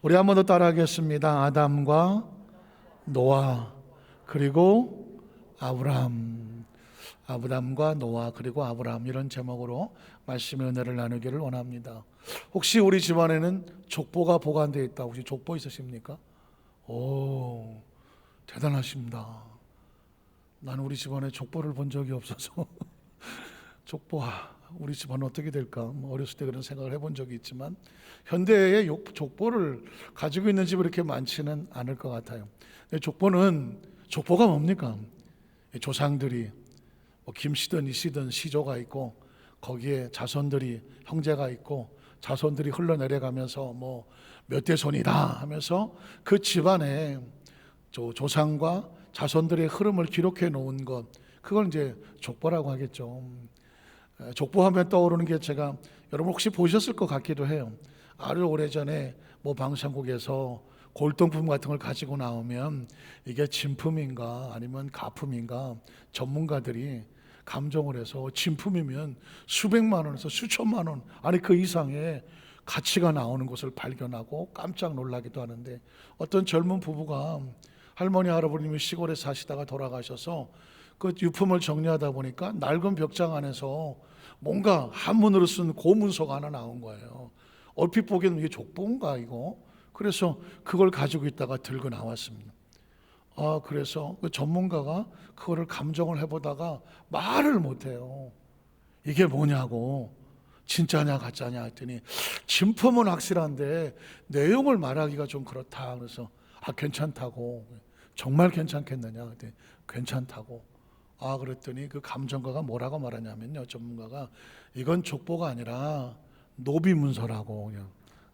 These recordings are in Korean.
우리 한 번 더 따라하겠습니다. 아담과 노아 그리고 아브라함. 아브람과 노아 그리고 아브라함, 이런 제목으로 말씀의 은혜를 나누기를 원합니다. 혹시 우리 집안에는 족보가 보관되어 있다, 혹시 족보 있으십니까? 오, 대단하십니다. 나는 우리 집안에 족보를 본 적이 없어서 족보, 우리 집안은 어떻게 될까? 어렸을 때 그런 생각을 해본 적이 있지만 현대에 족보를 가지고 있는 집이 그렇게 많지는 않을 것 같아요. 족보가 뭡니까? 조상들이 김씨든 이씨든 시조가 있고, 거기에 자손들이, 형제가 있고, 자손들이 흘러내려가면서 몇 대 손이다 하면서 그 집안에 조상과 자손들의 흐름을 기록해 놓은 것, 그걸 이제 족보라고 하겠죠. 족보하면 떠오르는 게, 제가 여러분 혹시 보셨을 것 같기도 해요. 아주 오래전에 방송국에서 골동품 같은 걸 가지고 나오면 이게 진품인가 아니면 가품인가 전문가들이 감정을 해서, 진품이면 수백만 원에서 수천만 원, 아니 그 이상의 가치가 나오는 것을 발견하고 깜짝 놀라기도 하는데, 어떤 젊은 부부가 할머니 할아버님이 시골에 사시다가 돌아가셔서 그 유품을 정리하다 보니까 낡은 벽장 안에서 뭔가 한문으로 쓴 고문서가 하나 나온 거예요. 얼핏 보기에는 이게 족보인가 이거? 그래서 그걸 가지고 있다가 들고 나왔습니다. 그래서 그 전문가가 그거를 감정을 해보다가 말을 못해요. 이게 뭐냐고, 진짜냐 가짜냐 했더니, 진품은 확실한데 내용을 말하기가 좀 그렇다. 그래서 괜찮다고. 정말 괜찮겠느냐 그랬더니 괜찮다고. 그랬더니 그 감정가가 뭐라고 말하냐면요, 전문가가, 이건 족보가 아니라 노비문서라고. 그냥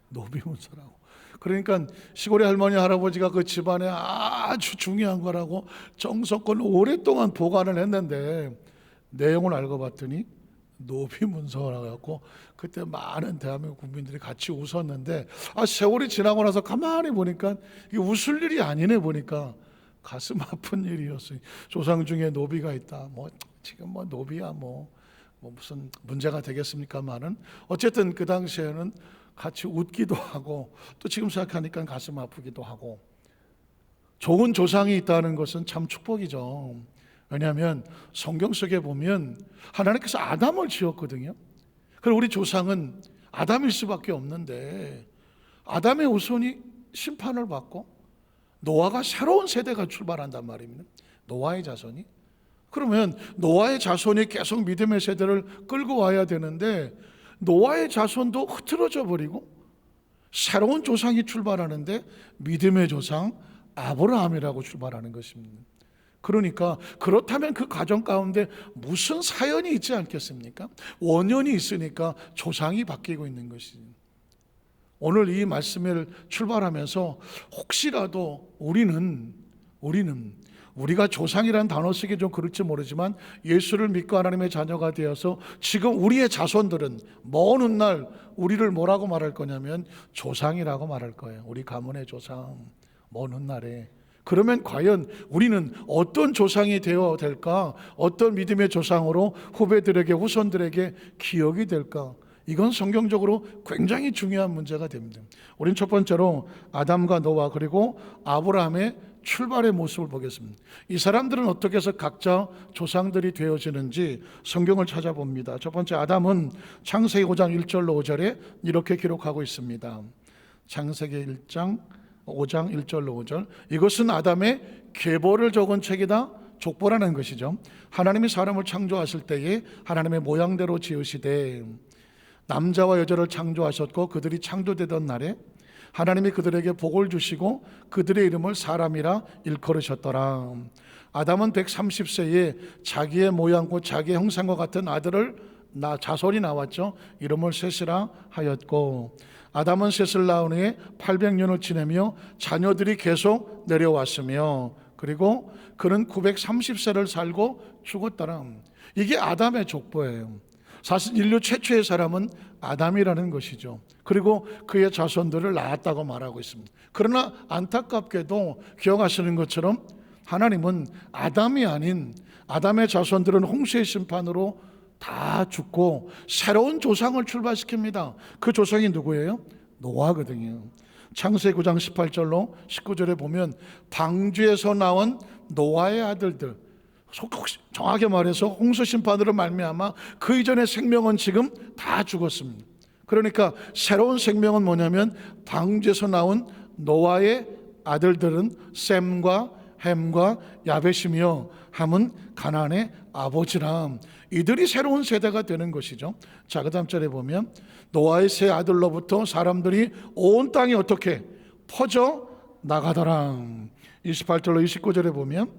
노비문서라고. 그러니까 시골의 할머니 할아버지가 그 집안에 아주 중요한 거라고 정성껏 오랫동안 보관을 했는데, 내용을 알고 봤더니 노비문서라고 해갖고, 그때 많은 대한민국 국민들이 같이 웃었는데, 세월이 지나고 나서 가만히 보니까 이게 웃을 일이 아니네 보니까 가슴 아픈 일이었어요. 조상 중에 노비가 있다. 지금 노비야 무슨 문제가 되겠습니까만은, 어쨌든 그 당시에는 같이 웃기도 하고, 또 지금 생각하니까 가슴 아프기도 하고. 좋은 조상이 있다는 것은 참 축복이죠. 왜냐하면 성경 속에 보면 하나님께서 아담을 지었거든요. 그리고 우리 조상은 아담일 수밖에 없는데, 아담의 후손이 심판을 받고 노아가 새로운 세대가 출발한단 말입니다. 노아의 자손이. 그러면 노아의 자손이 계속 믿음의 세대를 끌고 와야 되는데, 노아의 자손도 흐트러져 버리고 새로운 조상이 출발하는데, 믿음의 조상 아브라함이라고 출발하는 것입니다. 그러니까 그렇다면 그 가정 가운데 무슨 사연이 있지 않겠습니까? 원년이 있으니까 조상이 바뀌고 있는 것이죠. 오늘 이 말씀을 출발하면서 혹시라도 우리가 조상이라는 단어 쓰기 좀 그럴지 모르지만, 예수를 믿고 하나님의 자녀가 되어서 지금 우리의 자손들은 먼 훗날 우리를 뭐라고 말할 거냐면 조상이라고 말할 거예요. 우리 가문의 조상, 먼 훗날에. 그러면 과연 우리는 어떤 조상이 되어야 될까? 어떤 믿음의 조상으로 후배들에게, 후손들에게 기억이 될까? 이건 성경적으로 굉장히 중요한 문제가 됩니다. 우린 첫 번째로 아담과 노아 그리고 아브라함의 출발의 모습을 보겠습니다. 이 사람들은 어떻게 해서 각자 조상들이 되어지는지 성경을 찾아봅니다. 첫 번째, 아담은 창세기 5장 1절로 5절에 이렇게 기록하고 있습니다. 창세기 5장 1절로 5절. 이것은 아담의 계보를 적은 책이다. 족보라는 것이죠. 하나님이 사람을 창조하실 때에 하나님의 모양대로 지으시되 남자와 여자를 창조하셨고, 그들이 창조되던 날에 하나님이 그들에게 복을 주시고 그들의 이름을 사람이라 일컬으셨더라. 아담은 130세에 자기의 모양과 자기의 형상과 같은 아들을 자손이 나왔죠. 이름을 셋이라 하였고, 아담은 셋을 낳은 후에 800년을 지내며 자녀들이 계속 내려왔으며, 그리고 그는 930세를 살고 죽었더라. 이게 아담의 족보예요. 사실 인류 최초의 사람은 아담이라는 것이죠. 그리고 그의 자손들을 낳았다고 말하고 있습니다. 그러나 안타깝게도 기억하시는 것처럼 하나님은 아담이 아닌 아담의 자손들은 홍수의 심판으로 다 죽고 새로운 조상을 출발시킵니다. 그 조상이 누구예요? 노아거든요. 창세기 9장 18절로 19절에 보면 방주에서 나온 노아의 아들들, 정확히 말해서 홍수 심판으로 말미암아 그 이전의 생명은 지금 다 죽었습니다. 그러니까 새로운 생명은 뭐냐면 방주에서 나온 노아의 아들들은 셈과 햄과 야벳이며 함은 가나안의 아버지라. 이들이 새로운 세대가 되는 것이죠. 자, 그 다음 절에 보면 노아의 세 아들로부터 사람들이 온 땅에 어떻게 퍼져 나가더라. 28절로 29절에 보면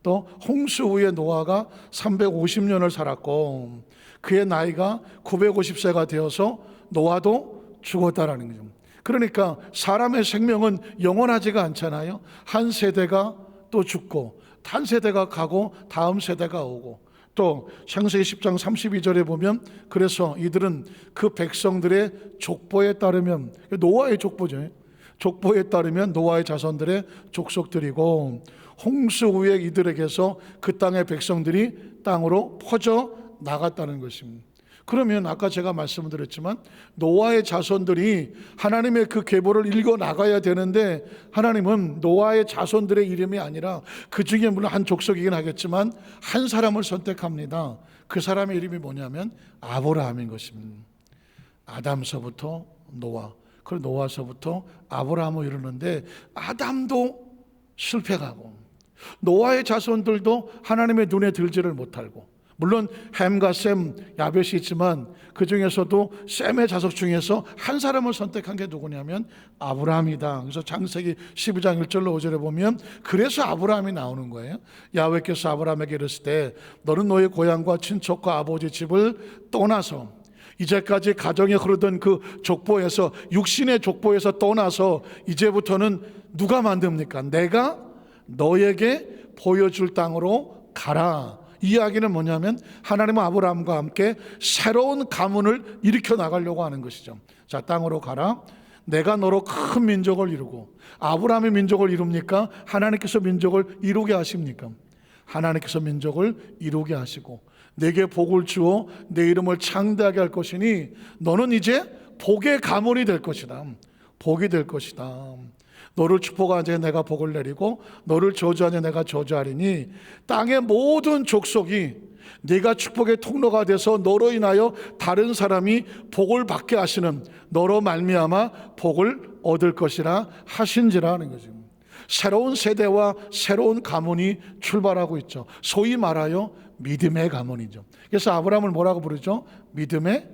또 홍수 후에 노아가 350년을 살았고 그의 나이가 950세가 되어서 노아도 죽었다라는 거죠. 그러니까 사람의 생명은 영원하지가 않잖아요. 한 세대가 또 죽고 한 세대가 가고 다음 세대가 오고, 또 창세기 10장 32절에 보면 그래서 이들은 그 백성들의 족보에 따르면, 노아의 족보죠, 족보에 따르면 노아의 자손들의 족속들이고 홍수 후에 이들에게서 그 땅의 백성들이 땅으로 퍼져 나갔다는 것입니다. 그러면 아까 제가 말씀드렸지만 노아의 자손들이 하나님의 그 계보를 읽어 나가야 되는데 하나님은 노아의 자손들의 이름이 아니라 그 중에 물론 한 족속이긴 하겠지만 한 사람을 선택합니다. 그 사람의 이름이 뭐냐면 아브라함인 것입니다. 아담서부터 노아, 그리고 노아서부터 아브라함을 이루는데 아담도 실패하고 노아의 자손들도 하나님의 눈에 들지를 못하고, 물론 햄과 셈, 야벳이 있지만 그 중에서도 셈의 자손 중에서 한 사람을 선택한 게 누구냐면 아브라함이다. 그래서 창세기 12장 1절로 5절에 보면 그래서 아브라함이 나오는 거예요. 야훼께서 아브라함에게 이르실 때 너는 너의 고향과 친척과 아버지 집을 떠나서, 이제까지 가정에 흐르던 그 족보에서, 육신의 족보에서 떠나서 이제부터는 누가 만듭니까? 내가 너에게 보여줄 땅으로 가라. 이 이야기는 뭐냐면 하나님은 아브라함과 함께 새로운 가문을 일으켜 나가려고 하는 것이죠. 자, 땅으로 가라. 내가 너로 큰 민족을 이루고. 아브라함의 민족을 이룹니까? 하나님께서 민족을 이루게 하십니까? 하나님께서 민족을 이루게 하시고 내게 복을 주어 내 이름을 창대하게 할 것이니 너는 이제 복의 가문이 될 것이다. 복이 될 것이다. 너를 축복하는 자에 내가 복을 내리고 너를 저주하는 자에 내가 저주하리니 땅의 모든 족속이 네가 축복의 통로가 돼서 너로 인하여 다른 사람이 복을 받게 하시는, 너로 말미암아 복을 얻을 것이라 하신지라 하는 거죠. 새로운 세대와 새로운 가문이 출발하고 있죠. 소위 말하여 믿음의 가문이죠. 그래서 아브라함을 뭐라고 부르죠? 믿음의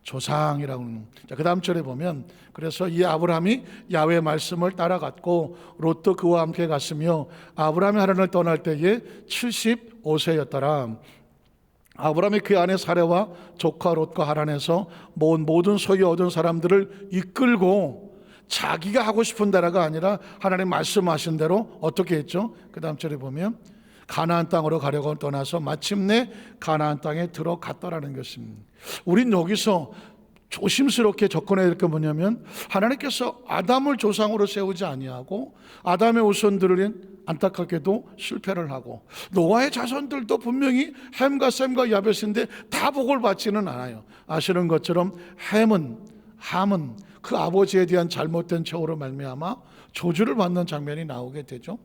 조상이라고 하는. 자, 그 다음 절에 보면 그래서 이 아브라함이 야훼의 말씀을 따라갔고 롯도 그와 함께 갔으며 아브라함이 하란을 떠날 때에 75세였더라. 아브라함이 그 아내 사레와 조카 롯과 하란에서 모든 소유 얻은 사람들을 이끌고 자기가 하고 싶은 대로가 아니라 하나님 말씀하신 대로 어떻게 했죠? 그 다음 절에 보면 가나안 땅으로 가려고 떠나서 마침내 가나안 땅에 들어갔더라는 것입니다. 우린 여기서 조심스럽게 접근해야 될 게 뭐냐면 하나님께서 아담을 조상으로 세우지 아니하고 아담의 후손들은 안타깝게도 실패를 하고 노아의 자손들도 분명히 햄과 셈과 야벳인데 다 복을 받지는 않아요. 아시는 것처럼 함은 그 아버지에 대한 잘못된 처우로 말미암아 저주를 받는 장면이 나오게 되죠.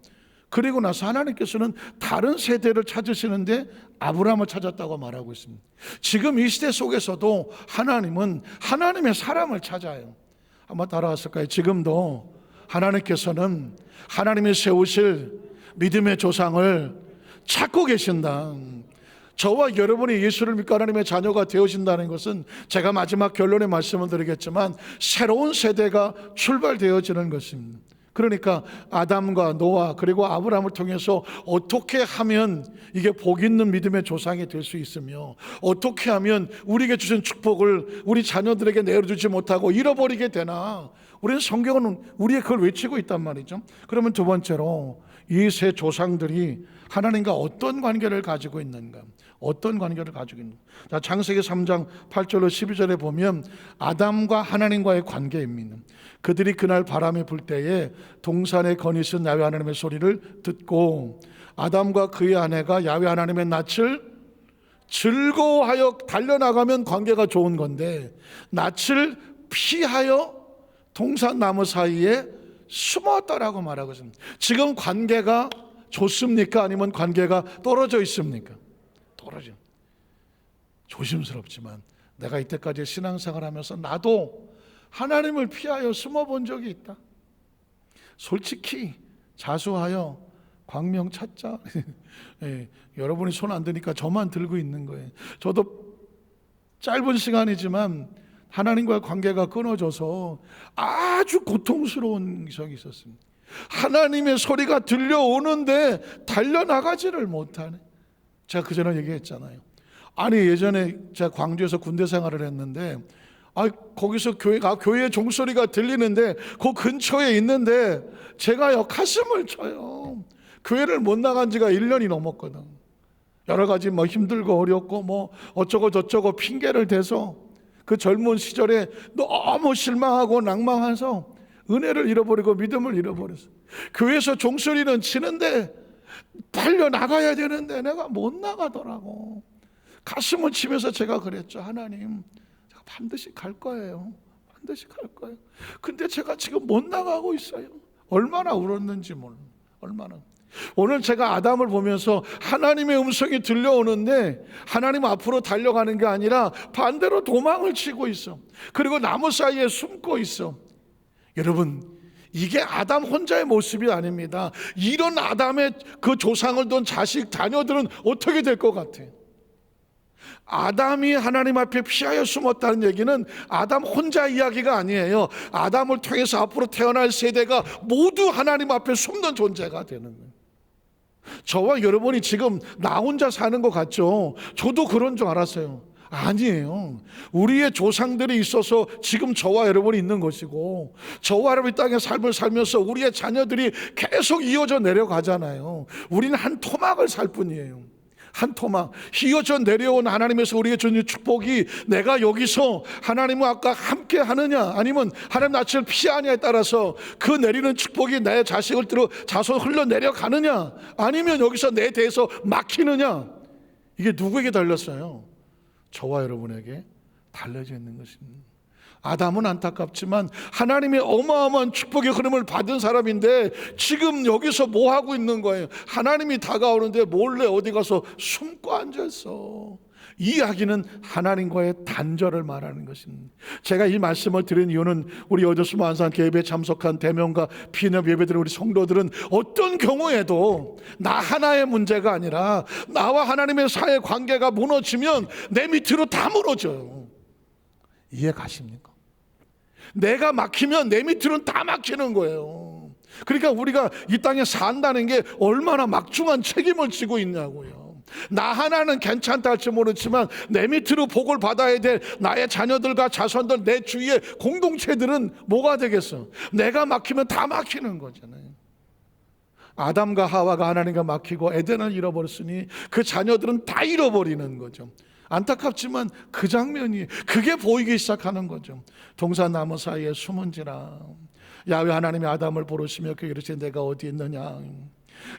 그리고 나서 하나님께서는 다른 세대를 찾으시는데 아브라함을 찾았다고 말하고 있습니다. 지금 이 시대 속에서도 하나님은 하나님의 사람을 찾아요. 한번 따라왔을까요? 지금도 하나님께서는 하나님이 세우실 믿음의 조상을 찾고 계신다. 저와 여러분이 예수를 믿고 하나님의 자녀가 되어진다는 것은 제가 마지막 결론의 말씀을 드리겠지만 새로운 세대가 출발되어지는 것입니다. 그러니까 아담과 노아 그리고 아브라함을 통해서 어떻게 하면 이게 복 있는 믿음의 조상이 될 수 있으며 어떻게 하면 우리에게 주신 축복을 우리 자녀들에게 내려주지 못하고 잃어버리게 되나, 우리는 성경은 우리의 그걸 외치고 있단 말이죠. 그러면 두 번째로 이 세 조상들이 하나님과 어떤 관계를 가지고 있는가, 어떤 관계를 가지고 있는가. 자, 창세기 3장 8절로 12절에 보면 아담과 하나님과의 관계입니다. 그들이 그날 바람이 불 때에 동산에 거니 있은 야훼 하나님의 소리를 듣고 아담과 그의 아내가 야훼 하나님의 낯을 즐거워하여 달려나가면 관계가 좋은 건데 낯을 피하여 동산나무 사이에 숨었다라고 말하고 있습니다. 지금 관계가 좋습니까? 아니면 관계가 떨어져 있습니까? 떨어져. 조심스럽지만 내가 이때까지 신앙생활 하면서 나도 하나님을 피하여 숨어본 적이 있다. 솔직히 자수하여 광명 찾자. 예, 여러분이 손 안 드니까 저만 들고 있는 거예요. 저도 짧은 시간이지만 하나님과의 관계가 끊어져서 아주 고통스러운 적이 있었습니다. 하나님의 소리가 들려오는데 달려나가지를 못하네. 제가 그전에 얘기했잖아요. 아니, 예전에 제가 광주에서 군대 생활을 했는데 거기서 교회 종소리가 들리는데 그 근처에 있는데 제가요 가슴을 쳐요. 교회를 못 나간 지가 1년이 넘었거든. 여러 가지 힘들고 어렵고 어쩌고 저쩌고 핑계를 대서 그 젊은 시절에 너무 실망하고 낭망해서 은혜를 잃어버리고 믿음을 잃어버렸어. 교회에서 종소리는 치는데 달려나가야 되는데 내가 못 나가더라고. 가슴을 치면서 제가 그랬죠. 하나님, 제가 반드시 갈 거예요. 반드시 갈 거예요. 근데 제가 지금 못 나가고 있어요. 얼마나 울었는지 몰라. 얼마나. 오늘 제가 아담을 보면서 하나님의 음성이 들려오는데 하나님 앞으로 달려가는 게 아니라 반대로 도망을 치고 있어. 그리고 나무 사이에 숨고 있어. 여러분, 이게 아담 혼자의 모습이 아닙니다. 이런 아담의 그 조상을 둔 자식, 자녀들은 어떻게 될 것 같아요? 아담이 하나님 앞에 피하여 숨었다는 얘기는 아담 혼자 이야기가 아니에요. 아담을 통해서 앞으로 태어날 세대가 모두 하나님 앞에 숨는 존재가 되는 거예요. 저와 여러분이 지금 나 혼자 사는 것 같죠? 저도 그런 줄 알았어요. 아니에요. 우리의 조상들이 있어서 지금 저와 여러분이 있는 것이고, 저와 여러분이 땅에 삶을 살면서 우리의 자녀들이 계속 이어져 내려가잖아요. 우리는 한 토막을 살 뿐이에요. 한 토막. 이어져 내려온 하나님에서 우리에게 주는 축복이 내가 여기서 하나님과 아까 함께 하느냐 아니면 하나님 낯을 피하느냐에 따라서 그 내리는 축복이 내 자식을 들어 자손 흘러 내려가느냐 아니면 여기서 내 대해서 막히느냐, 이게 누구에게 달렸어요? 저와 여러분에게 달려져 있는 것입니다. 아담은 안타깝지만 하나님의 어마어마한 축복의 흐름을 받은 사람인데 지금 여기서 뭐 하고 있는 거예요? 하나님이 다가오는데 몰래 어디 가서 숨고 앉았어. 이 이야기는 하나님과의 단절을 말하는 것입니다. 제가 이 말씀을 드린 이유는 우리 여저수모 안산 개입에 참석한 대면과 피납 예배드린 우리 성도들은 어떤 경우에도 나 하나의 문제가 아니라 나와 하나님의 사이 관계가 무너지면 내 밑으로 다 무너져요. 이해 가십니까? 내가 막히면 내 밑으로는 다 막히는 거예요. 그러니까 우리가 이 땅에 산다는 게 얼마나 막중한 책임을 지고 있냐고요. 나 하나는 괜찮다 할지 모르지만 내 밑으로 복을 받아야 될 나의 자녀들과 자손들, 내 주위의 공동체들은 뭐가 되겠어? 내가 막히면 다 막히는 거잖아요. 아담과 하와가 하나님과 막히고 에덴을 잃어버렸으니 그 자녀들은 다 잃어버리는 거죠. 안타깝지만 그 장면이 그게 보이기 시작하는 거죠. 동산나무 사이에 숨은지라 야훼 하나님이 아담을 부르시며 그 이르시되 내가 어디 있느냐,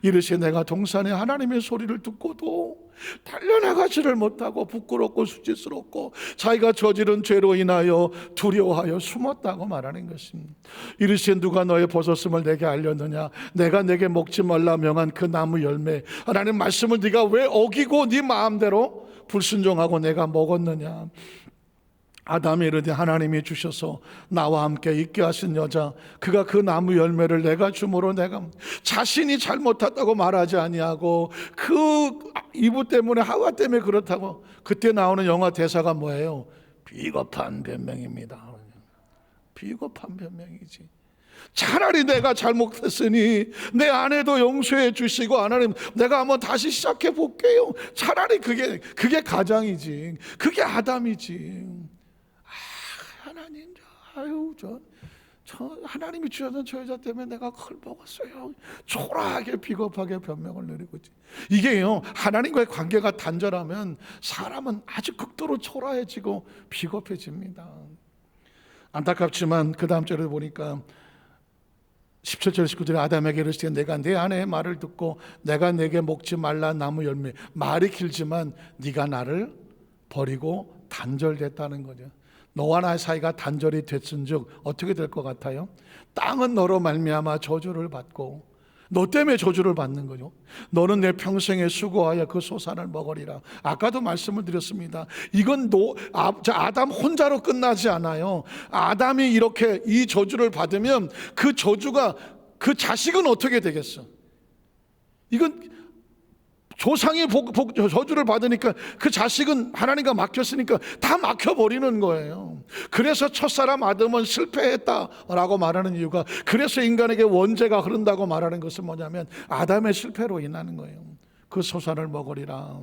이르시되 내가 동산에 하나님의 소리를 듣고도 달려나가지를 못하고 부끄럽고 수치스럽고 자기가 저지른 죄로 인하여 두려워하여 숨었다고 말하는 것입니다. 이르시되 누가 너의 벗었음을 내게 알렸느냐, 내가 내게 먹지 말라 명한 그 나무 열매, 하나님 말씀을 네가 왜 어기고 네 마음대로 불순종하고 내가 먹었느냐. 아담이 이르되 하나님이 주셔서 나와 함께 있게 하신 여자, 그가 그 나무 열매를 내가 주므로 내가 자신이 잘못했다고 말하지 아니하고 그 이브 때문에 하와 때문에 그렇다고. 그때 나오는 영화 대사가 뭐예요? 비겁한 변명입니다. 비겁한 변명이지. 차라리 내가 잘못했으니 내 아내도 용서해 주시고 하나님 내가 한번 다시 시작해 볼게요. 차라리 그게 가장이지. 그게 아담이지. 하나님, 저 하나님이 주셨던 저 여자 때문에 내가 그걸 먹었어요. 초라하게 비겁하게 변명을 내리고 있지. 이게요, 하나님과의 관계가 단절하면 사람은 아주 극도로 초라해지고 비겁해집니다. 안타깝지만 그 다음 절에 보니까 17절 19절에 아담에게 이르시되 내가 내 아내의 말을 듣고 내가 내게 먹지 말라 나무 열매. 말이 길지만 네가 나를 버리고 단절됐다는 거죠. 너와 나 사이가 단절이 됐은즉 어떻게 될 것 같아요? 땅은 너로 말미암아 저주를 받고, 너 때문에 저주를 받는 거죠. 너는 내 평생에 수고하여 그 소산을 먹으리라. 아까도 말씀을 드렸습니다. 이건 아담 혼자로 끝나지 않아요. 아담이 이렇게 이 저주를 받으면 그 저주가, 그 자식은 어떻게 되겠어? 이건 조상이 저주를 받으니까 그 자식은 하나님과 막혔으니까 다 막혀버리는 거예요. 그래서 첫사람 아담은 실패했다라고 말하는 이유가, 그래서 인간에게 원죄가 흐른다고 말하는 것은 뭐냐면 아담의 실패로 인하는 거예요. 그 소산을 먹으리라.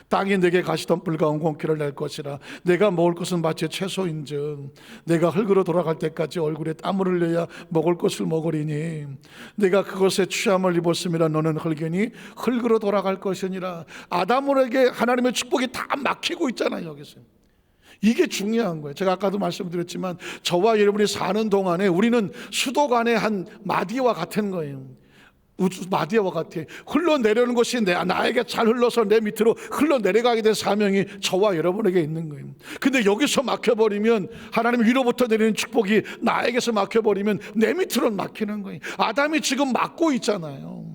땅이 내게 가시덤불과 옹공기를 낼 것이라. 내가 먹을 것은 마치 채소인즉 내가 흙으로 돌아갈 때까지 얼굴에 땀을 흘려야 먹을 것을 먹으리니 내가 그것에 취함을 입었음이라. 너는 흙이니 흙으로 돌아갈 것이니라. 아담에게 하나님의 축복이 다 막히고 있잖아요. 여기서 이게 중요한 거예요. 제가 아까도 말씀드렸지만 저와 여러분이 사는 동안에 우리는 수도관의 한 마디와 같은 거예요. 마디아와 같아. 흘러내려는 것이 나에게 잘 흘러서 내 밑으로 흘러내려가게 된 사명이 저와 여러분에게 있는 거예요. 근데 여기서 막혀버리면, 하나님 위로부터 내리는 축복이 나에게서 막혀버리면 내 밑으로 막히는 거예요. 아담이 지금 막고 있잖아요.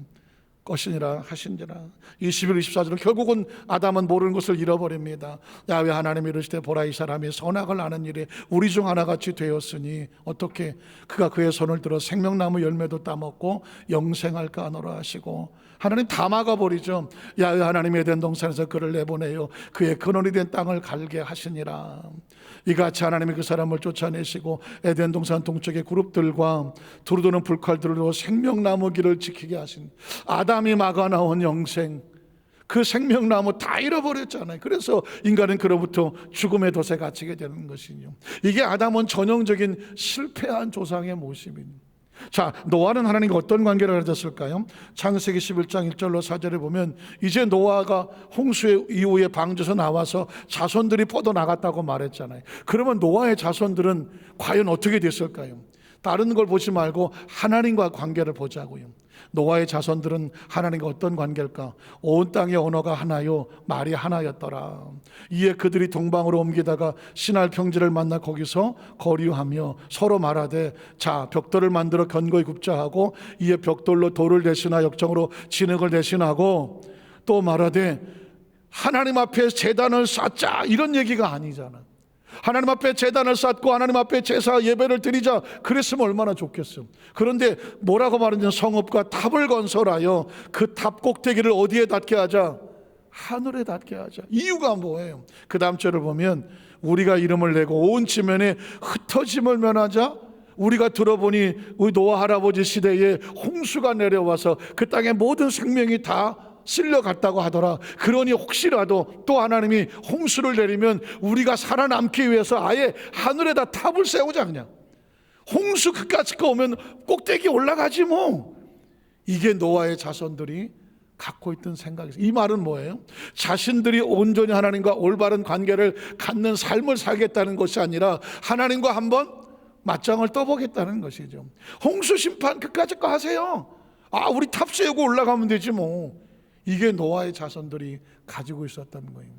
것이니라 하신지라. 21, 24절은 결국은 아담은 모르는 것을 잃어버립니다. 야훼 하나님이 이르시되 보라, 이 사람이 선악을 아는 일에 우리 중 하나같이 되었으니 어떻게 그가 그의 손을 들어 생명나무 열매도 따먹고 영생할까 하노라 하시고, 하나님 다 막아버리죠. 야훼 하나님이 에덴 동산에서 그를 내보내요 그의 근원이 된 땅을 갈게 하시니라. 이같이 하나님이 그 사람을 쫓아내시고 에덴 동산 동쪽의 그룹들과 두루도는 불칼들로 생명나무 길을 지키게 하신, 아담이 막아나온 영생, 그 생명나무 다 잃어버렸잖아요. 그래서 인간은 그로부터 죽음의 덫에 갇히게 되는 것이죠. 이게 아담은 전형적인 실패한 조상의 모습입니다. 자, 노아는 하나님과 어떤 관계를 가졌을까요? 창세기 11장 1절로 4절에 보면 이제 노아가 홍수 이후에 방주에서 나와서 자손들이 뻗어나갔다고 말했잖아요. 그러면 노아의 자손들은 과연 어떻게 됐을까요? 다른 걸 보지 말고 하나님과 관계를 보자고요. 노아의 자손들은 하나님과 어떤 관계일까? 온 땅의 언어가 하나요, 말이 하나였더라. 이에 그들이 동방으로 옮기다가 시날 평지를 만나 거기서 거류하며 서로 말하되, 자, 벽돌을 만들어 견고히 굽자 하고, 이에 벽돌로 돌을 대신하여 역정으로 진흙을 대신하고, 또 말하되 하나님 앞에 제단을 쌓자, 이런 얘기가 아니잖아. 하나님 앞에 제단을 쌓고 하나님 앞에 제사 예배를 드리자, 그랬으면 얼마나 좋겠어. 그런데 뭐라고 말하냐면 성읍과 탑을 건설하여 그 탑 꼭대기를 어디에 닿게 하자? 하늘에 닿게 하자. 이유가 뭐예요? 그 다음 절을 보면 우리가 이름을 내고 온 지면에 흩어짐을 면하자. 우리가 들어보니 우리 노아 할아버지 시대에 홍수가 내려와서 그 땅의 모든 생명이 다 쓸려갔다고 하더라. 그러니 혹시라도 또 하나님이 홍수를 내리면 우리가 살아남기 위해서 아예 하늘에다 탑을 세우자. 그냥 홍수 그까짓 거 오면 꼭대기 올라가지 뭐. 이게 노아의 자손들이 갖고 있던 생각이죠. 이 말은 뭐예요? 자신들이 온전히 하나님과 올바른 관계를 갖는 삶을 살겠다는 것이 아니라 하나님과 한번 맞짱을 떠보겠다는 것이죠. 홍수 심판 그까짓 거 하세요. 우리 탑 세우고 올라가면 되지 뭐. 이게 노아의 자손들이 가지고 있었던 거예요.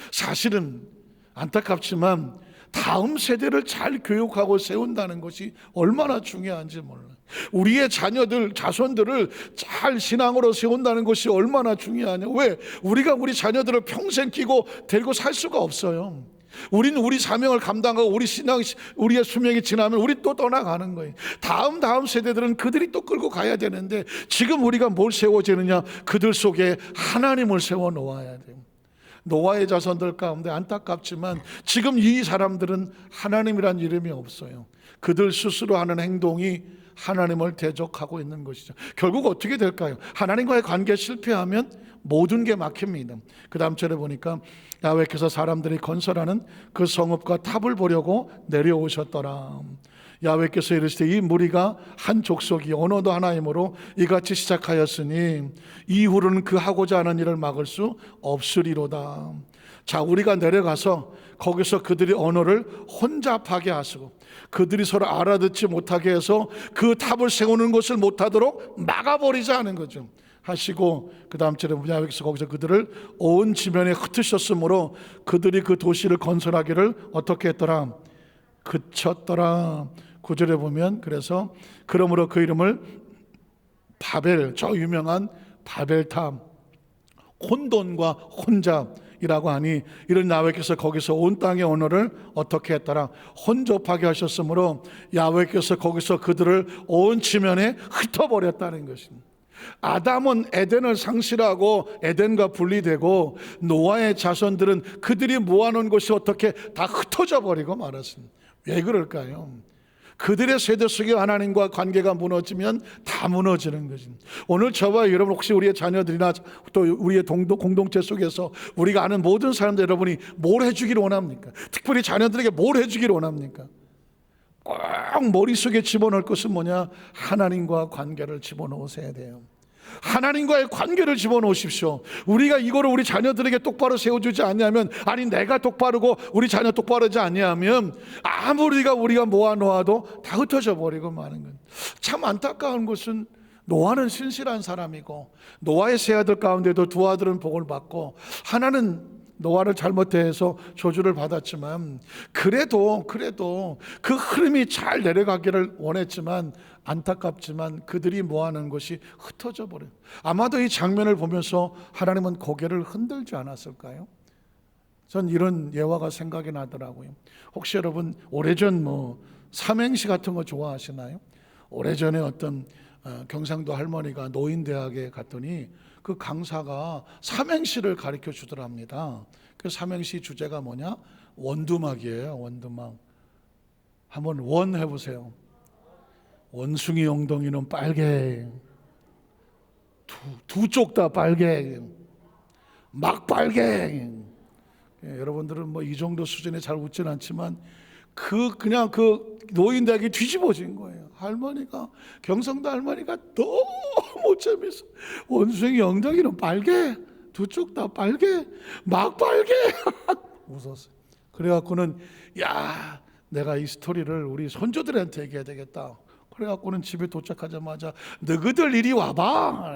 사실은 안타깝지만 다음 세대를 잘 교육하고 세운다는 것이 얼마나 중요한지 몰라요. 우리의 자녀들, 자손들을 잘 신앙으로 세운다는 것이 얼마나 중요하냐. 왜? 우리가 우리 자녀들을 평생 끼고 데리고 살 수가 없어요. 우리는 우리 사명을 감당하고 우리의 수명이 지나면 우리 또 떠나가는 거예요. 다음 세대들은 그들이 또 끌고 가야 되는데, 지금 우리가 뭘 세워지느냐? 그들 속에 하나님을 세워 놓아야 돼요. 노아의 자손들 가운데 안타깝지만 지금 이 사람들은 하나님이란 이름이 없어요. 그들 스스로 하는 행동이 하나님을 대적하고 있는 것이죠. 결국 어떻게 될까요? 하나님과의 관계 실패하면 모든 게 막힙니다. 그 다음 절에 보니까 야훼께서 사람들이 건설하는 그 성읍과 탑을 보려고 내려오셨더라. 야훼께서 이르시되 이 무리가 한 족속이 언어도 하나이므로 이같이 시작하였으니 이후로는 그 하고자 하는 일을 막을 수 없으리로다. 자, 우리가 내려가서 거기서 그들의 언어를 혼잡하게 하시고 그들이 서로 알아듣지 못하게 해서 그 탑을 세우는 것을 못하도록 막아버리자 하는 거죠. 하시고 그 다음 절에 야훼께서 거기서 그들을 온 지면에 흩으셨으므로 그들이 그 도시를 건설하기를 어떻게 했더라? 그쳤더라. 9절에 보면 그래서 그러므로 그 이름을 바벨, 저 유명한 바벨탑, 혼돈과 혼잡이라고 하니 이런 야훼께서 거기서 온 땅의 언어를 어떻게 했더라? 혼접하게 하셨으므로 야훼께서 거기서 그들을 온 지면에 흩어버렸다는 것입니다. 아담은 에덴을 상실하고 에덴과 분리되고 노아의 자손들은 그들이 모아놓은 것이 어떻게 다 흩어져 버리고 말았습니다. 왜 그럴까요? 그들의 세대 속에 하나님과 관계가 무너지면 다 무너지는 것입니다. 오늘 저와 여러분 혹시 우리의 자녀들이나 또 우리의 공동체 속에서 우리가 아는 모든 사람들 여러분이 뭘 해주기를 원합니까? 특별히 자녀들에게 뭘 해주기를 원합니까? 꼭 머릿속에 집어넣을 것은 뭐냐? 하나님과 관계를 집어넣으셔야 돼요. 하나님과의 관계를 집어넣으십시오. 우리가 이거를 우리 자녀들에게 똑바로 세워주지 않냐면, 아니 내가 똑바르고 우리 자녀 똑바르지 않냐면 아무리 우리가 모아놓아도 다 흩어져 버리고 마는 거예요. 참 안타까운 것은 노아는 신실한 사람이고 노아의 세 아들 가운데도 두 아들은 복을 받고 하나는 노아를 잘못해서 저주를 받았지만 그래도 그 흐름이 잘 내려가기를 원했지만 안타깝지만 그들이 모아놓은 것이 흩어져 버려요. 아마도 이 장면을 보면서 하나님은 고개를 흔들지 않았을까요? 전 이런 예화가 생각이 나더라고요. 혹시 여러분 오래전 삼행시 같은 거 좋아하시나요? 오래전에 어떤 경상도 할머니가 노인대학에 갔더니 그 강사가 삼행시를 가르쳐 주더랍니다. 그 삼행시 주제가 뭐냐? 원두막이에요. 원두막. 한번 원 해보세요. 원숭이 엉덩이는 빨개. 두 쪽 다 빨개. 막 빨개. 여러분들은 이 정도 수준에 잘 웃지는 않지만 그냥 그 노인대학이 뒤집어진 거예요. 할머니가, 경상도 할머니가 너무 재밌어. 원숭이 엉덩이는 빨개, 두 쪽 다 빨개, 막 빨개. 웃었어요. 그래갖고는 야, 내가 이 스토리를 우리 손주들한테 얘기해야 되겠다. 그래갖고는 집에 도착하자마자 너희들 이리 와봐.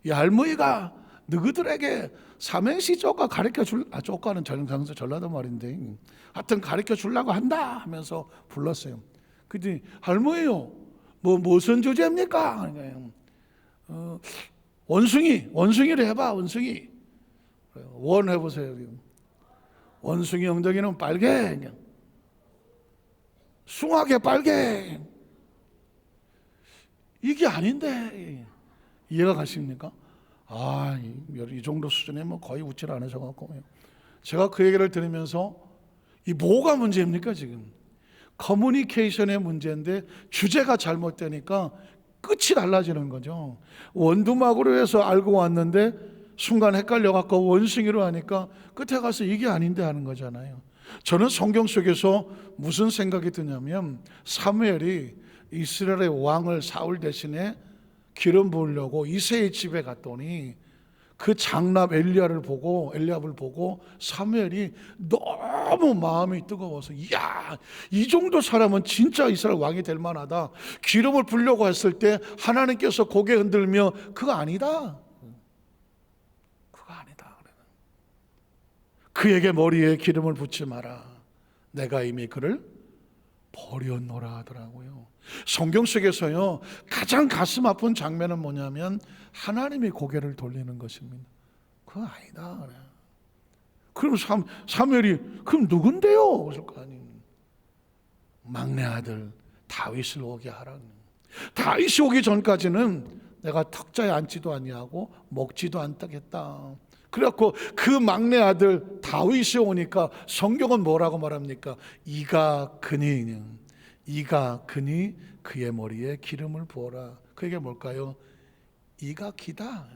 이 할머니가 너희들에게 삼행시 쪼까 가르쳐 쪼까는 전상서 전라도 말인데 하여튼 가르쳐 주려고 한다 하면서 불렀어요. 그랬더니 할머니요, 무슨 주제입니까? 원숭이를 해봐. 원숭이. 원 해보세요. 원숭이 엉덩이는 빨개. 숭하게 빨개. 이게 아닌데 이해가 가십니까? 이 정도 수준에 거의 웃질 않으셔갖고 제가 그 얘기를 들으면서 이 뭐가 문제입니까? 지금 커뮤니케이션의 문제인데 주제가 잘못되니까 끝이 달라지는 거죠. 원두막으로 해서 알고 왔는데 순간 헷갈려갖고 원숭이로 하니까 끝에 가서 이게 아닌데 하는 거잖아요. 저는 성경 속에서 무슨 생각이 드냐면 사무엘이 이스라엘의 왕을 사울 대신에 기름 부으려고 이새의 집에 갔더니 그 장남 엘리압을 보고 사무엘이 너무 마음이 뜨거워서 이 정도 사람은 진짜 이스라엘 왕이 될 만하다. 기름을 부으려고 했을 때 하나님께서 고개 흔들며 그거 아니다. 그에게 머리에 기름을 붓지 마라. 내가 이미 그를 버렸노라 하더라고요. 성경 속에서요 가장 가슴 아픈 장면은 뭐냐면 하나님이 고개를 돌리는 것입니다. 그거 아니다. 그럼 사무엘이 그럼 누군데요? 그럴 거 아니에요. 막내 아들 다윗을 오게 하라. 다윗이 오기 전까지는 내가 턱자에 앉지도 아니하고 먹지도 않겠다. 그래갖고 그 막내 아들 다윗이 오니까 성경은 뭐라고 말합니까? 이가 그니 그의 머리에 기름을 부어라. 그게 뭘까요? 이가 기다.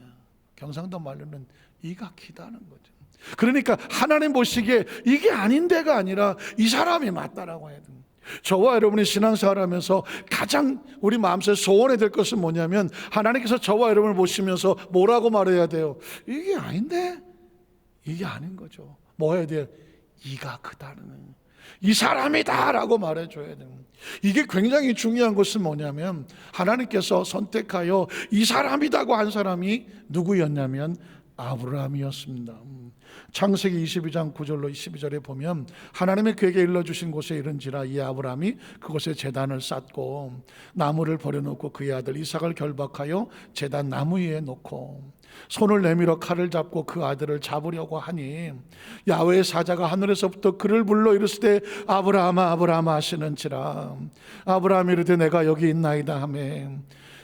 경상도 말로는 이가 기다는 거죠. 그러니까 하나님 보시기에 이게 아닌데가 아니라 이 사람이 맞다라고 해야 됩니다. 저와 여러분이 신앙생활하면서 가장 우리 마음속에 소원해야 될 것은 뭐냐면 하나님께서 저와 여러분을 보시면서 뭐라고 말해야 돼요? 이게 아닌데? 이게 아닌 거죠. 뭐 해야 돼요? 이가 크다는, 이 사람이다 라고 말해줘야 됩니다. 이게 굉장히 중요한 것은 뭐냐면 하나님께서 선택하여 이 사람이다고 한 사람이 누구였냐면 아브라함이었습니다. 창세기 22장 9절로 12절에 보면 하나님이 그에게 일러주신 곳에 이른지라 이 아브라함이 그곳에 제단을 쌓고 나무를 버려놓고 그의 아들 이삭을 결박하여 제단 나무 위에 놓고 손을 내밀어 칼을 잡고 그 아들을 잡으려고 하니 야훼의 사자가 하늘에서부터 그를 불러 이르시되 아브라함아 아브라함아 하시는지라 아브라함이 이르되 내가 여기 있나이다 하매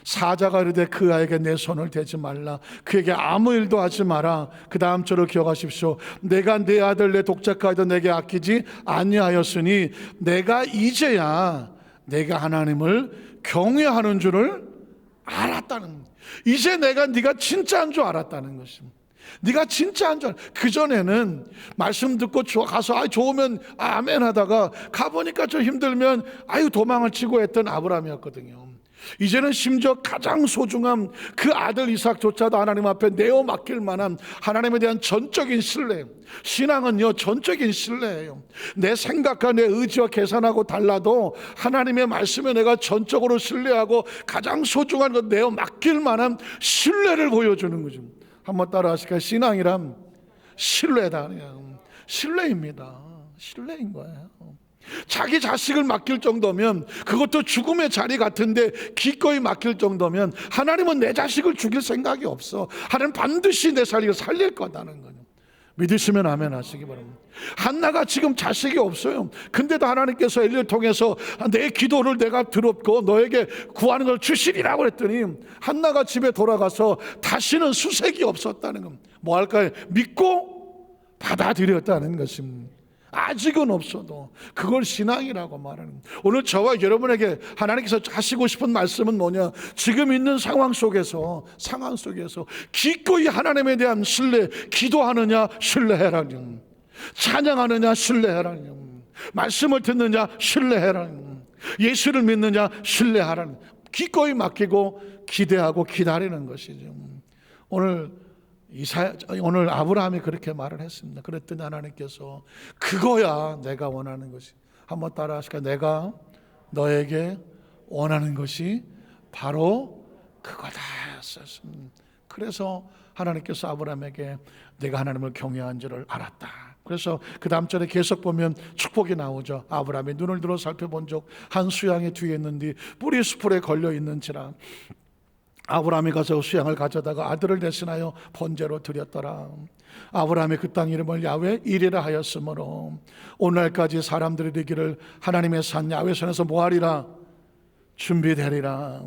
사자가 이르되 그 아이에게 내 손을 대지 말라 그에게 아무 일도 하지 마라. 그 다음 절을 기억하십시오. 내가 내 아들 내 독자가 아이도 내게 아끼지 아니하였으니 내가 이제야 내가 하나님을 경외하는 줄을 알았다는, 이제 내가 네가 진짜인 줄 알았다는 것입니다. 네가 진짜인 줄 그전에는 말씀 듣고 가서 좋으면 아멘 하다가 가보니까 좀 힘들면 도망을 치고 했던 아브라함이었거든요. 이제는 심지어 가장 소중한 그 아들 이삭조차도 하나님 앞에 내어 맡길 만한 하나님에 대한 전적인 신뢰. 신앙은요 전적인 신뢰예요. 내 생각과 내 의지와 계산하고 달라도 하나님의 말씀에 내가 전적으로 신뢰하고 가장 소중한 것 내어 맡길 만한 신뢰를 보여주는 거죠. 한번 따라 하실까요? 신앙이란 신뢰다. 신뢰입니다. 신뢰인 거예요. 자기 자식을 맡길 정도면, 그것도 죽음의 자리 같은데 기꺼이 맡길 정도면 하나님은 내 자식을 죽일 생각이 없어. 하나님 반드시 내 자식을 살릴 거다는 거예요. 믿으시면 아멘 하시기 바랍니다. 한나가 지금 자식이 없어요. 근데도 하나님께서 엘리를 통해서 내 기도를 내가 들었고 너에게 구하는 걸 주시리라고 했더니 한나가 집에 돌아가서 다시는 수색이 없었다는 겁니다. 뭐 할까요? 믿고 받아들였다는 것입니다. 아직은 없어도 그걸 신앙이라고 말하는 겁니다. 오늘 저와 여러분에게 하나님께서 하시고 싶은 말씀은 뭐냐? 지금 있는 상황 속에서 기꺼이 하나님에 대한 신뢰, 기도하느냐 신뢰해라, 찬양하느냐 신뢰해라, 말씀을 듣느냐 신뢰해라, 예수를 믿느냐 신뢰하라, 기꺼이 맡기고 기대하고 기다리는 것이죠. 오늘 아브라함이 그렇게 말을 했습니다. 그랬더니 하나님께서 그거야 내가 원하는 것이. 한번 따라 하실까요? 내가 너에게 원하는 것이 바로 그거다 했습니다. 그래서 하나님께서 아브라함에게 내가 하나님을 경외한 줄을 알았다. 그래서 그 다음 절에 계속 보면 축복이 나오죠. 아브라함이 눈을 들어 살펴본 적 한 수양의 뒤에 있는데 뿔이 수풀에 걸려 있는지라 아브라함이 가서 수양을 가져다가 아들을 대신하여 번제로 드렸더라. 아브라함이 그 땅 이름을 야훼 이레라 하였으므로 오늘날까지 사람들이 이르기를 하나님의 산 야훼 산에서 뭐하리라? 준비되리라.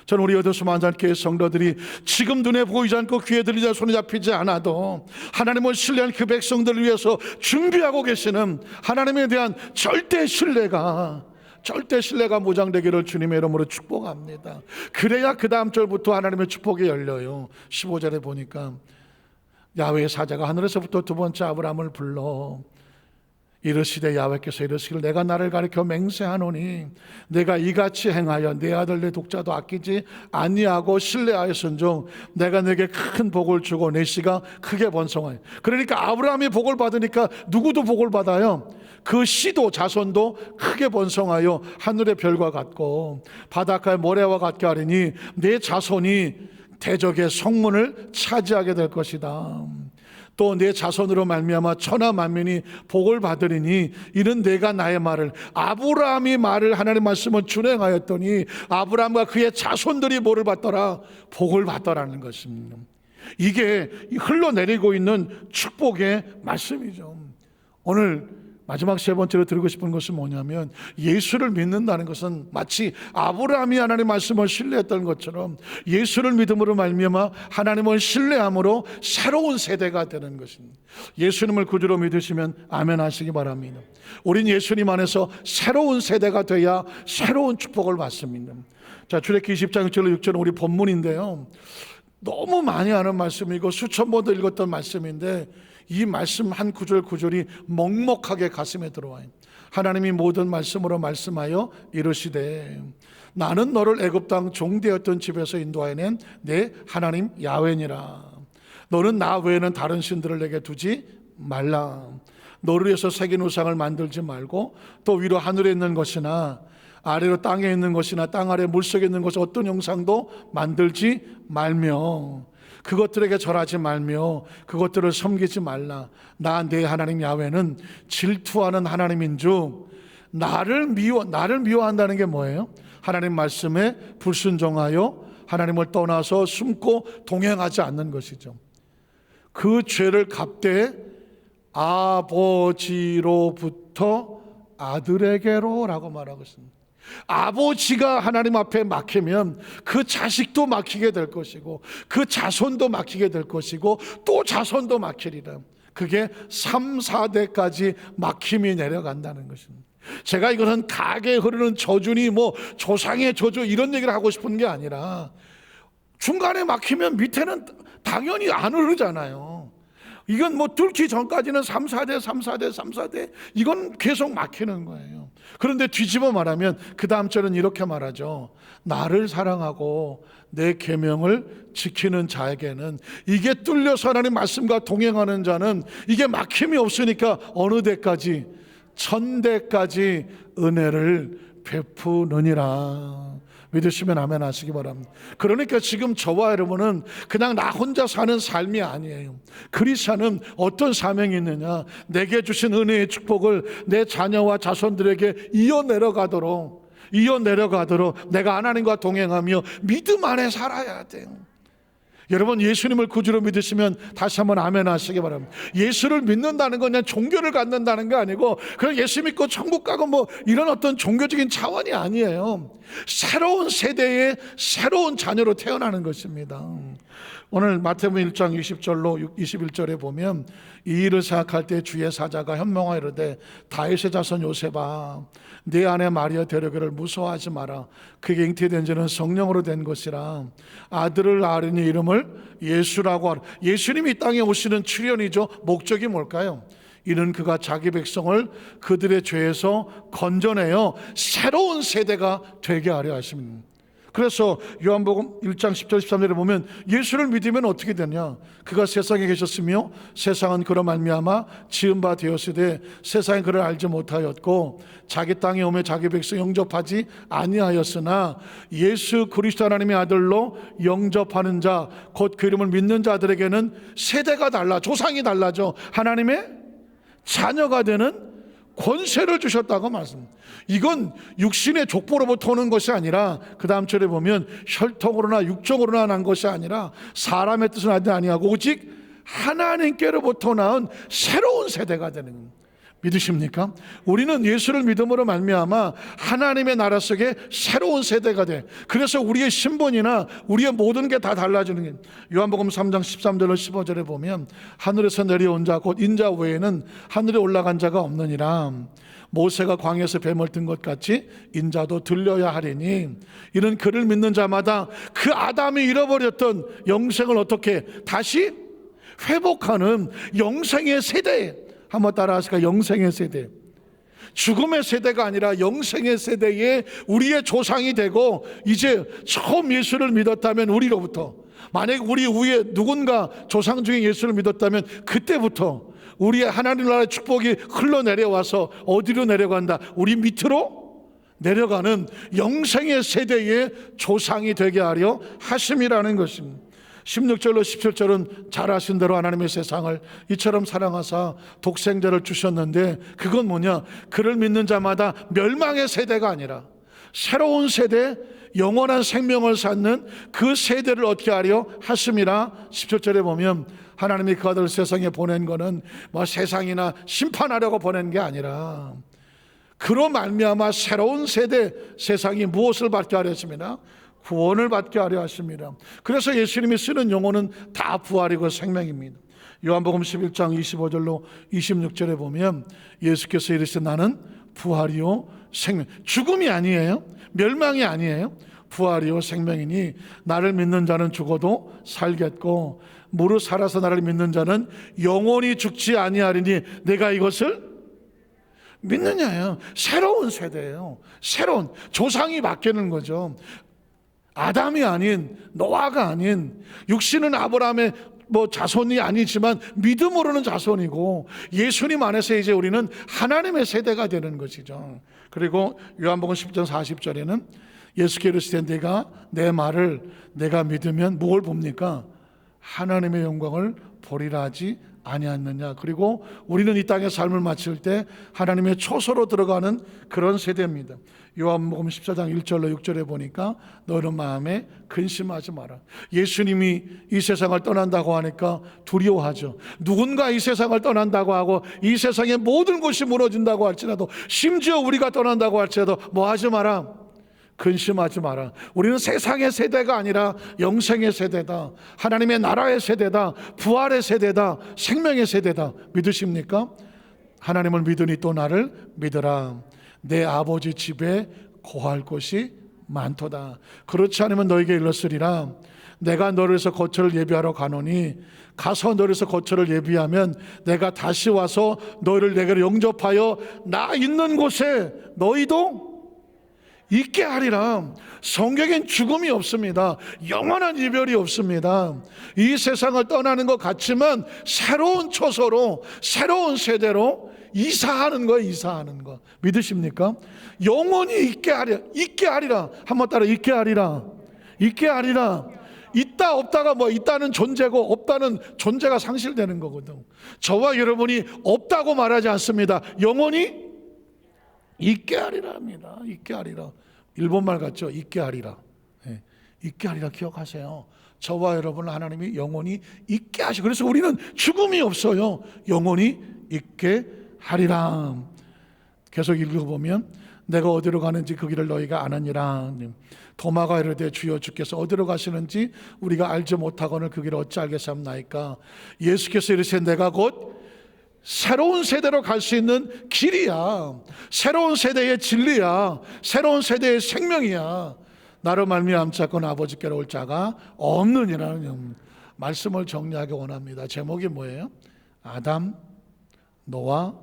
저는 우리 여도수만장교회 성도들이 지금 눈에 보이지 않고 귀에 들리지 않고 손에 잡히지 않아도 하나님을 신뢰한 그 백성들을 위해서 준비하고 계시는 하나님에 대한 절대 신뢰가 무장되기를 주님의 이름으로 축복합니다. 그래야 그 다음 절부터 하나님의 축복이 열려요. 15절에 보니까 야훼의 사자가 하늘에서부터 두 번째 아브라함을 불러 이르시되 야훼께서 이르시기를 내가 나를 가리켜 맹세하노니 내가 이같이 행하여 내 아들 내 독자도 아끼지 아니하고 신뢰하였은즉 내가 내게 큰 복을 주고 내 씨가 크게 번성하여. 그러니까 아브라함이 복을 받으니까 누구도 복을 받아요. 그 씨도 자손도 크게 번성하여 하늘의 별과 같고 바닷가의 모래와 같게 하리니 내 자손이 대적의 성문을 차지하게 될 것이다. 또 내 자손으로 말미암아 천하 만민이 복을 받으리니 이는 내가 나의 말을, 아브라함이 말을 하나님 말씀을 준행하였더니 아브라함과 그의 자손들이 뭐를 받더라? 복을 받더라는 것입니다. 이게 흘러내리고 있는 축복의 말씀이죠. 오늘 마지막 세 번째로 드리고 싶은 것은 뭐냐면, 예수를 믿는다는 것은 마치 아브라함이 하나님의 말씀을 신뢰했던 것처럼 예수를 믿음으로 말미암아 하나님을 신뢰함으로 새로운 세대가 되는 것입니다. 예수님을 구주로 믿으시면 아멘 하시기 바랍니다. 우린 예수님 안에서 새로운 세대가 돼야 새로운 축복을 받습니다. 자, 출애굽기 20장 1절로 6절은 우리 본문인데요, 너무 많이 하는 말씀이고 수천 번도 읽었던 말씀인데 이 말씀 한 구절 구절이 먹먹하게 가슴에 들어와요. 하나님이 모든 말씀으로 말씀하여 이르시되 나는 너를 애굽 땅 종되었던 집에서 인도하여낸 내 하나님 야훼니라. 너는 나 외에는 다른 신들을 내게 두지 말라. 너를 위해서 새긴 우상을 만들지 말고 또 위로 하늘에 있는 것이나 아래로 땅에 있는 것이나 땅 아래 물속에 있는 것이 어떤 형상도 만들지 말며 그것들에게 절하지 말며 그것들을 섬기지 말라. 나 내 하나님 야훼는 질투하는 하나님인 줄. 나를 미워한다는 게 뭐예요? 하나님 말씀에 불순종하여 하나님을 떠나서 숨고 동행하지 않는 것이죠. 그 죄를 갚되 아버지로부터 아들에게로 라고 말하고 있습니다. 아버지가 하나님 앞에 막히면 그 자식도 막히게 될 것이고 그 자손도 막히게 될 것이고 또 자손도 막히리라. 그게 3, 4대까지 막힘이 내려간다는 것입니다. 제가 이것은 가게에 흐르는 저주니 뭐 조상의 저주 이런 얘기를 하고 싶은 게 아니라 중간에 막히면 밑에는 당연히 안 흐르잖아요. 이건 뭐 뚫기 전까지는 3, 4대 이건 계속 막히는 거예요. 그런데 뒤집어 말하면 그 다음 절은 이렇게 말하죠. 나를 사랑하고 내 계명을 지키는 자에게는, 이게 뚫려서 하나님 말씀과 동행하는 자는 이게 막힘이 없으니까 어느 데까지, 천대까지 은혜를 베푸느니라. 믿으시면 아멘 하시기 바랍니다. 그러니까 지금 저와 여러분은 그냥 나 혼자 사는 삶이 아니에요. 크리스찬은 어떤 사명이 있느냐, 내게 주신 은혜의 축복을 내 자녀와 자손들에게 이어 내려가도록 내가 하나님과 동행하며 믿음 안에 살아야 돼요. 여러분, 예수님을 구주로 믿으시면 다시 한번 아멘 하시기 바랍니다. 예수를 믿는다는 건 그냥 종교를 갖는다는 게 아니고 그냥 예수 믿고 천국 가고 뭐 이런 어떤 종교적인 차원이 아니에요. 새로운 세대의 새로운 자녀로 태어나는 것입니다. 오늘 마태복음 1장 20절로 21절에 보면 이 일을 생각할 때 주의 사자가 현명하여 이르되 다윗의 자손 요셉아, 네 아내 마리아 데려가기를 무서워하지 마라. 그게 잉태된 자는 성령으로 된 것이라. 아들을 낳으리니 이름을 예수라고 하라. 예수님이 이 땅에 오시는 출현이죠. 목적이 뭘까요? 이는 그가 자기 백성을 그들의 죄에서 건져내어 새로운 세대가 되게 하려 하십니다. 그래서 요한복음 1장 10절 13절에 보면 예수를 믿으면 어떻게 되냐, 그가 세상에 계셨으며 세상은 그로 말미암아 지은 바 되었으되 세상이 그를 알지 못하였고 자기 땅에 오매 자기 백성 영접하지 아니하였으나 예수 그리스도 하나님의 아들로 영접하는 자, 곧 그 이름을 믿는 자들에게는 세대가 달라, 조상이 달라져 하나님의 자녀가 되는 권세를 주셨다고 말씀합니다. 이건 육신의 족보로부터 오는 것이 아니라, 그 다음 절에 보면 혈통으로나 육정으로나 난 것이 아니라 사람의 뜻은 아니하고 오직 하나님께로부터 나온 새로운 세대가 되는 겁니다. 믿으십니까? 우리는 예수를 믿음으로 말미암아 하나님의 나라 속에 새로운 세대가 돼. 그래서 우리의 신분이나 우리의 모든 게 다 달라지는 게, 요한복음 3장 13절로 15절에 보면 하늘에서 내려온 자 곧 인자 외에는 하늘에 올라간 자가 없느니라. 모세가 광야에서 뱀을 든 것 같이 인자도 들려야 하리니, 이는 그를 믿는 자마다 그 아담이 잃어버렸던 영생을 어떻게 다시 회복하는 영생의 세대. 한번 따라 하실까요? 영생의 세대. 죽음의 세대가 아니라 영생의 세대에 우리의 조상이 되고, 이제 처음 예수를 믿었다면 우리로부터, 만약 우리 위에 누군가 조상 중에 예수를 믿었다면 그때부터 우리의 하나님 나라의 축복이 흘러내려와서 어디로 내려간다? 우리 밑으로 내려가는 영생의 세대의 조상이 되게 하려 하심이라는 것입니다. 16절로 17절은 잘 아신 대로 하나님의 세상을 이처럼 사랑하사 독생자를 주셨는데, 그건 뭐냐? 그를 믿는 자마다 멸망의 세대가 아니라 새로운 세대, 영원한 생명을 쌓는 그 세대를 얻게 하려 하심이라. 17절에 보면 하나님이 그 아들을 세상에 보낸 거는 뭐 세상이나 심판하려고 보낸 게 아니라 그로 말미암아 새로운 세대, 세상이 무엇을 받게 하려 하십니다? 구원을 받게 하려 하십니다. 그래서 예수님이 쓰는 용어는 다 부활이고 생명입니다. 요한복음 11장 25절로 26절에 보면 예수께서 이르시되 나는 부활이요 생명. 죽음이 아니에요. 멸망이 아니에요. 부활이요 생명이니 나를 믿는 자는 죽어도 살겠고 무릇 살아서 나를 믿는 자는 영원히 죽지 아니하리니 내가 이것을 믿느냐요. 새로운 세대예요. 새로운 조상이 바뀌는 거죠. 아담이 아닌, 노아가 아닌, 육신은 아브라함의 뭐 자손이 아니지만 믿음으로는 자손이고, 예수님 안에서 이제 우리는 하나님의 세대가 되는 것이죠. 그리고 요한복음 10장 40절에는 예수께서 이르시되 내가 내 말을 내가 믿으면 뭘 봅니까? 하나님의 영광을 보리라 하지 아니었느냐. 그리고 우리는 이 땅의 삶을 마칠 때 하나님의 초소로 들어가는 그런 세대입니다. 요한복음 14장 1절로 6절에 보니까 너는 마음에 근심하지 마라. 예수님이 이 세상을 떠난다고 하니까 두려워하죠. 누군가 이 세상을 떠난다고 하고 이 세상의 모든 것이 무너진다고 할지라도, 심지어 우리가 떠난다고 할지라도 뭐 하지 마라? 근심하지 마라. 우리는 세상의 세대가 아니라 영생의 세대다. 하나님의 나라의 세대다. 부활의 세대다. 생명의 세대다. 믿으십니까? 하나님을 믿으니 또 나를 믿으라. 내 아버지 집에 거할 곳이 많도다. 그렇지 않으면 너에게 일렀으리라. 내가 너를 위해서 거처를 예비하러 가노니 가서 너를 위해서 거처를 예비하면 내가 다시 와서 너를 내게로 영접하여 나 있는 곳에 너희도 있게 하리라. 성경엔 죽음이 없습니다. 영원한 이별이 없습니다. 이 세상을 떠나는 것 같지만 새로운 초소로, 새로운 세대로 이사하는 거예요. 이사하는 거. 믿으십니까? 영원히 있게 하리라. 있게 하리라. 한번 따라, 있게 하리라. 있게 하리라. 있다 없다가 뭐 있다는 존재고 없다는 존재가 상실되는 거거든. 저와 여러분이 없다고 말하지 않습니다. 영원히 있게 하리라 합니다. 있게 하리라. 일본말 같죠? 있게 하리라. 네. 있게 하리라 기억하세요. 저와 여러분을 하나님이 영원히 있게 하시고, 그래서 우리는 죽음이 없어요. 영원히 있게 하리라. 계속 읽어보면 내가 어디로 가는지 그 길을 너희가 아느니라. 도마가 이르되 주여 주께서 어디로 가시는지 우리가 알지 못하거늘 그 길을 어찌 알겠사옵나이까. 예수께서 이르시되 내가 곧 새로운 세대로 갈 수 있는 길이야. 새로운 세대의 진리야. 새로운 세대의 생명이야. 나로 말미암지 않고는 아버지께로 올 자가 없느니라는 말씀을 정리하기 원합니다. 제목이 뭐예요? 아담, 노아,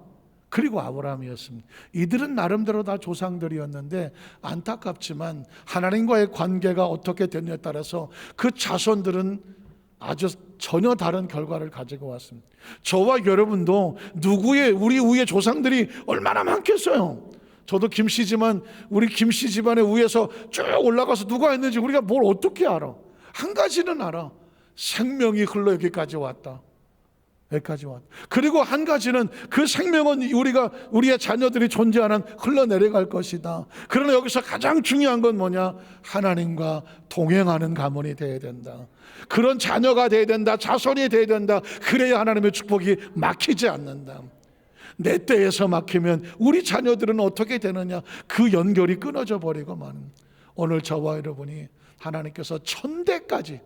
그리고 아브라함이었습니다. 이들은 나름대로 다 조상들이었는데 안타깝지만 하나님과의 관계가 어떻게 됐냐에 따라서 그 자손들은 아주 전혀 다른 결과를 가지고 왔습니다. 저와 여러분도 우리 위에 조상들이 얼마나 많겠어요. 저도 김씨지만 우리 김씨 집안의 위에서 쭉 올라가서 누가 했는지 우리가 뭘 어떻게 알아? 한 가지는 알아. 생명이 흘러 여기까지 왔다. 여기까지 왔다. 그리고 한 가지는 그 생명은 우리의 자녀들이 존재하는 흘러내려갈 것이다. 그러나 여기서 가장 중요한 건 뭐냐? 하나님과 동행하는 가문이 되어야 된다. 그런 자녀가 되어야 된다. 자손이 되어야 된다. 그래야 하나님의 축복이 막히지 않는다. 내 때에서 막히면 우리 자녀들은 어떻게 되느냐? 그 연결이 끊어져 버리고 마는. 오늘 저와 여러분이 하나님께서 천대까지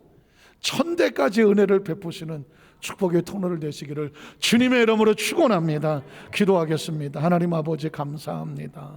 은혜를 베푸시는 축복의 통로를 되시기를 주님의 이름으로 축원합니다. 기도하겠습니다. 하나님 아버지 감사합니다.